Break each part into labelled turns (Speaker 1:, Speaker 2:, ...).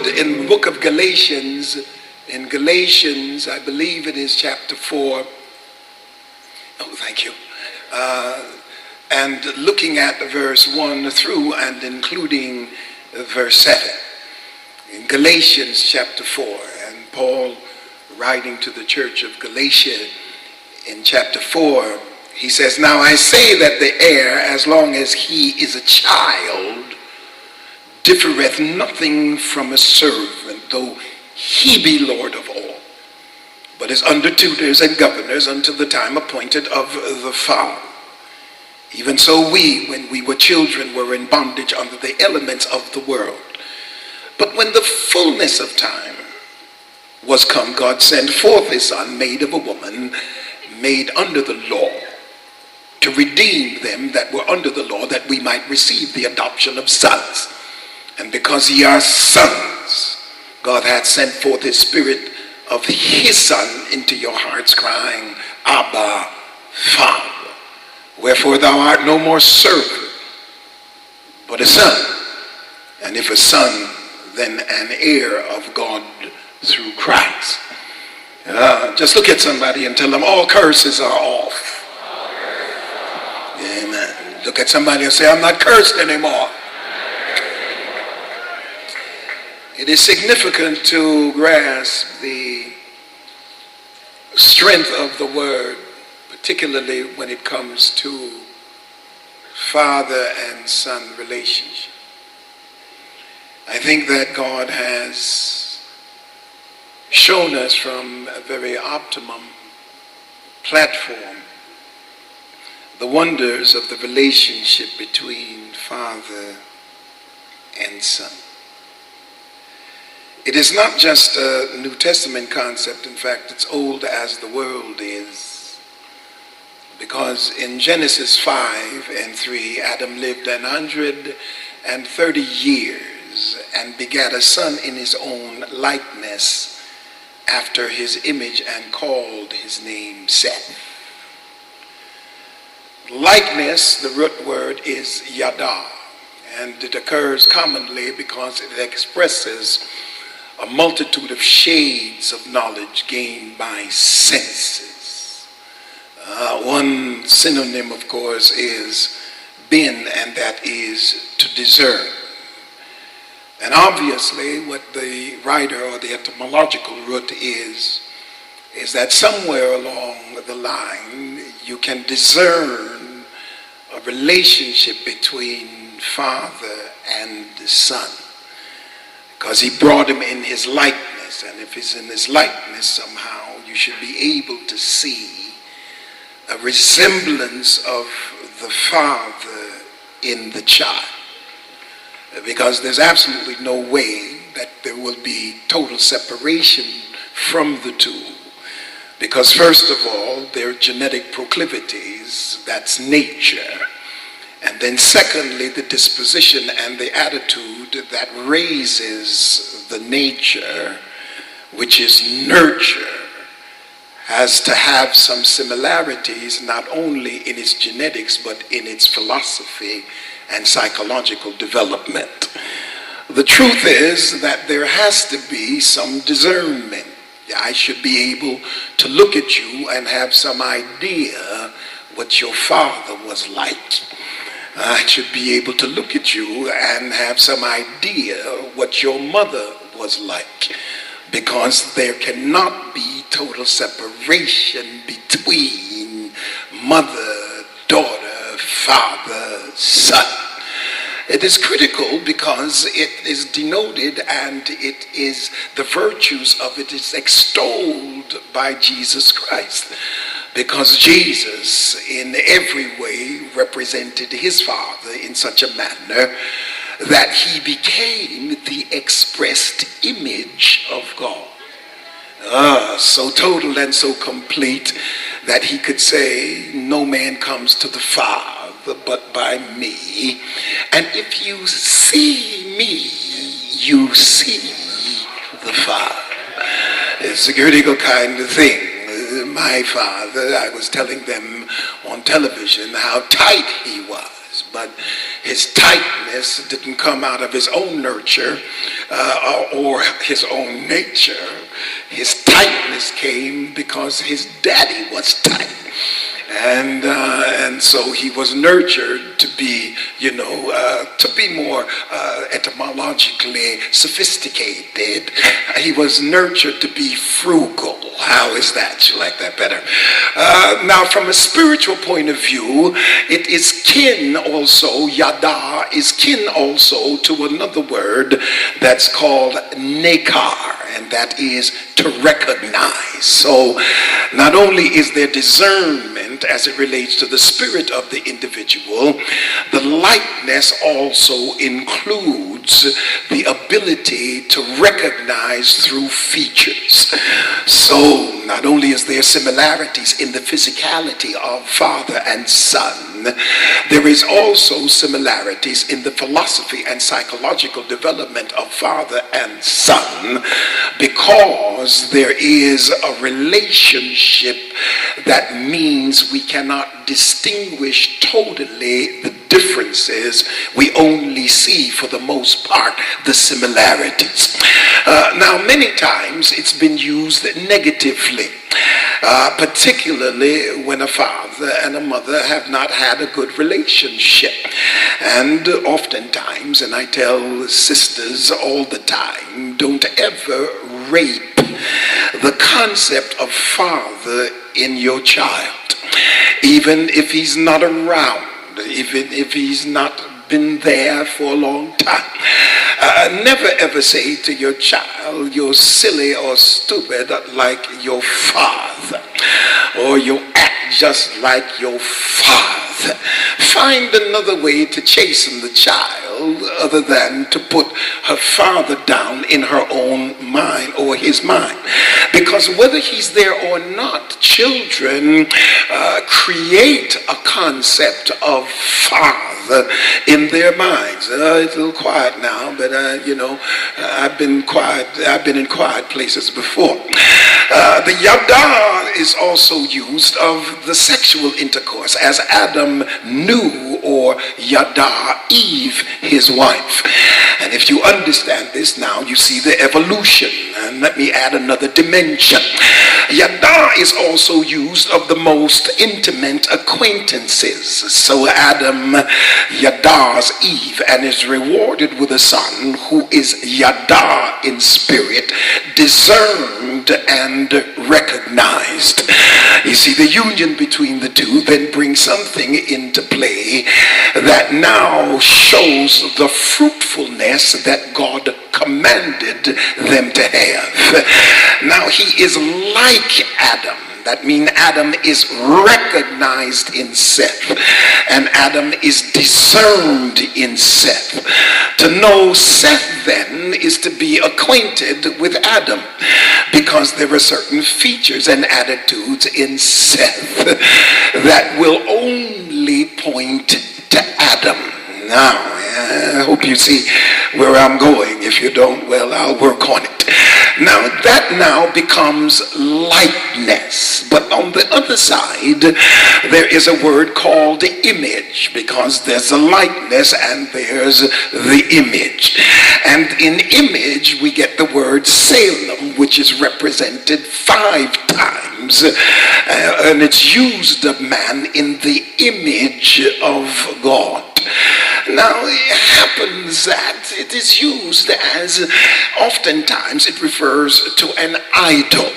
Speaker 1: in the book of Galatians, in Galatians, I believe it is chapter 4. Oh, thank you. And looking at verse 1 through and including verse 7. In Galatians chapter 4, and Paul writing to the church of Galatia in chapter 4, he says, "Now I say that the heir, as long as he is a child, differeth nothing from a servant, though he be Lord of all, but is under tutors and governors until the time appointed of the Father. Even so we, when we were children, were in bondage under the elements of the world. But when the fullness of time was come, God sent forth his Son, made of a woman, made under the law, to redeem them that were under the law, that we might receive the adoption of sons. And because ye are sons, God hath sent forth his Spirit of his Son into your hearts, crying, Abba, Father. Wherefore thou art no more servant, but a son. And if a son, then an heir of God through Christ." Just look at somebody and tell them all curses are off. Amen. Look at somebody and say, "I'm not cursed anymore." It is significant to grasp the strength of the word, particularly when it comes to father and son relationship. I think that God has shown us from a very optimum platform the wonders of the relationship between father and son. It is not just a New Testament concept. In fact, it's old as the world is. Because in Genesis 5:3, Adam lived 130 years and begat a son in his own likeness after his image and called his name Seth. Likeness, the root word is yada, and it occurs commonly because it expresses a multitude of shades of knowledge gained by senses. One synonym, of course, is bin, and that is to discern. And obviously what the writer or the etymological root is that somewhere along the line you can discern a relationship between father and son, because he brought him in his likeness, and if he's in his likeness, somehow you should be able to see a resemblance of the father in the child, because there's absolutely no way that there will be total separation from the two, because first of all, there are genetic proclivities, that's nature, and then secondly, the disposition and the attitude that raises the nature, which is nurture, has to have some similarities not only in its genetics but in its philosophy and psychological development. The truth is that there has to be some discernment. I should be able to look at you and have some idea what your father was like. I should be able to look at you and have some idea what your mother was like, because there cannot be total separation between mother, daughter, father, son. It is critical because it is denoted, and it is the virtues of it is extolled by Jesus Christ, because Jesus in every way represented his father in such a manner that he became the expressed image of God. So total and so complete that he could say, "No man comes to the Father but by me. And if you see me, you see the Father." It's a critical kind of thing. My father, I was telling them on television how tight he was, but his tightness didn't come out of his own nurture or his own nature. His tightness came because his daddy was tight. And so he was nurtured to be, to be more etymologically sophisticated. He was nurtured to be frugal. How is that? You like that better? Now, from a spiritual point of view, it is kin also, yada is kin also to another word that's called nekar, and that is to recognize. So not only is there discernment as it relates to the spirit of the individual, the likeness also includes the ability to recognize through features. So not only is there similarities in the physicality of father and son, there is also similarities in the philosophy and psychological development of father and son, because there is a relationship that means we cannot distinguish totally the differences. We only see, for the most part, the similarities. Now, many times it's been used negatively, particularly when a father and a mother have not had a good relationship. And oftentimes, and I tell sisters all the time, don't ever rape the concept of father in your child, even if he's not around, even if he's not been there for a long time. Never ever say to your child, you're silly or stupid like your father, or you act just like your father. Find another way to chasten the child other than to put her father down in her own mind or his mind. Because whether he's there or not, children create a concept of father in their minds. It's a little quiet now, but I've been in quiet places before. The yada is also used of the sexual intercourse, as Adam knew, or yada, Eve, his wife. And if you understand this now, you see the evolution. And let me add another dimension. Yada is also used of the most intimate acquaintances. So Adam yadas Eve and is rewarded with a son who is yada in spirit, discerned and recognized. You see, the union between the two then brings something into play that now shows the fruitfulness that God commanded them to have. Now he is like Adam. That means Adam is recognized in Seth, and Adam is discerned in Seth. To know Seth then is to be acquainted with Adam, because there are certain features and attitudes in Seth that will only point to Adam. Now, I hope you see where I'm going. If you don't, well, I'll work on it. Now, that now becomes likeness. But on the other side, there is a word called image, because there's a likeness and there's the image. And in image, we get the word Salem, which is represented 5 times. And it's used of man in the image of God. Now, it happens that it is used as, oftentimes it refers to an idol.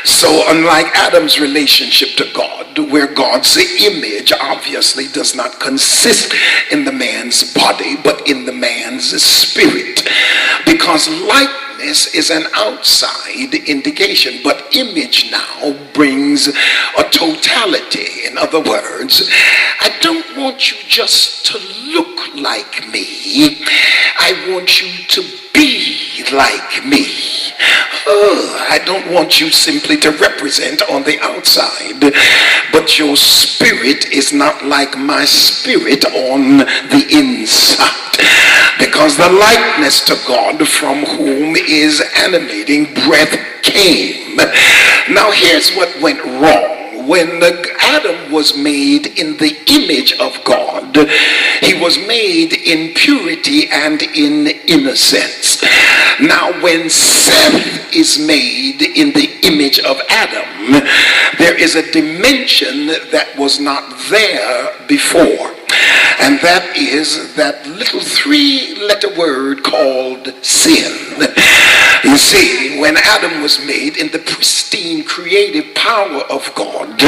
Speaker 1: So unlike Adam's relationship to God, where God's image obviously does not consist in the man's body, but in the man's spirit, because likeness is an outside indication, but image now brings a totality. In other words, I don't want you just to look like me. I want you to be like me. I don't want you simply to represent on the outside, but your spirit is not like my spirit on the inside. Because the likeness to God, from whom is animating breath, came. Now here's what went wrong when Adam was made in the image of God, he was made in purity and in innocence. Now, when Seth is made in the image of Adam, there is a dimension that was not there before. And that is that little three-letter word called sin. You see, when Adam was made in the pristine creative power of God,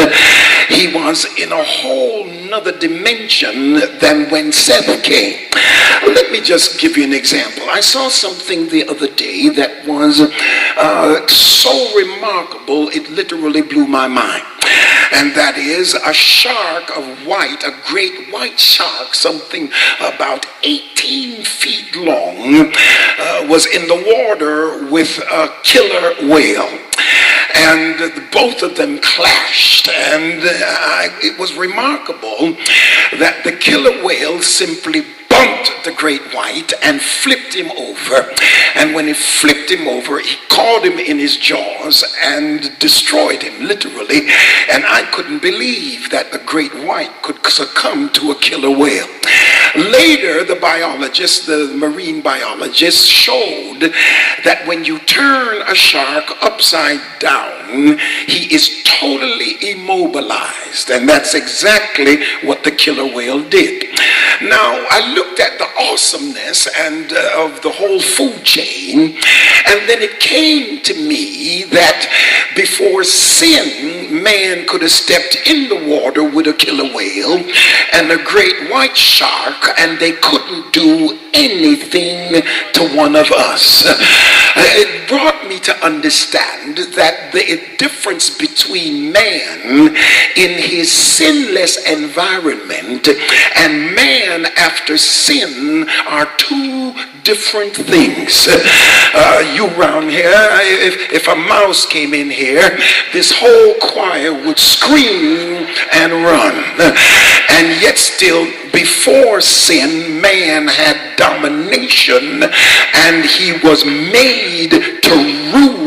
Speaker 1: he was in a whole nother dimension than when Seth came. Let me just give you an example. I saw something the other day that was so remarkable, it literally blew my mind. And that is a shark of white, a great white shark, something about 18 feet long, was in the water with a killer whale. And both of them clashed, and it was remarkable that the killer whale simply bumped the great white and flipped him over. And when he flipped him over, he caught him in his jaws and destroyed him, literally. And I couldn't believe that the great white could succumb to a killer whale. Later, the marine biologists showed that when you turn a shark upside down, he is totally immobilized. And that's exactly what the killer whale did. Now, I looked at the awesomeness and of the whole food chain, and then it came to me that before sin, man could have stepped in the water with a killer whale and a great white shark, and they couldn't do anything to one of us. It brought me to understand that the difference between man in his sinless environment and man after sin are two different things. You around here, if a mouse came in here, this whole choir would scream and run. And yet still, before sin, man had domination, and he was made to rule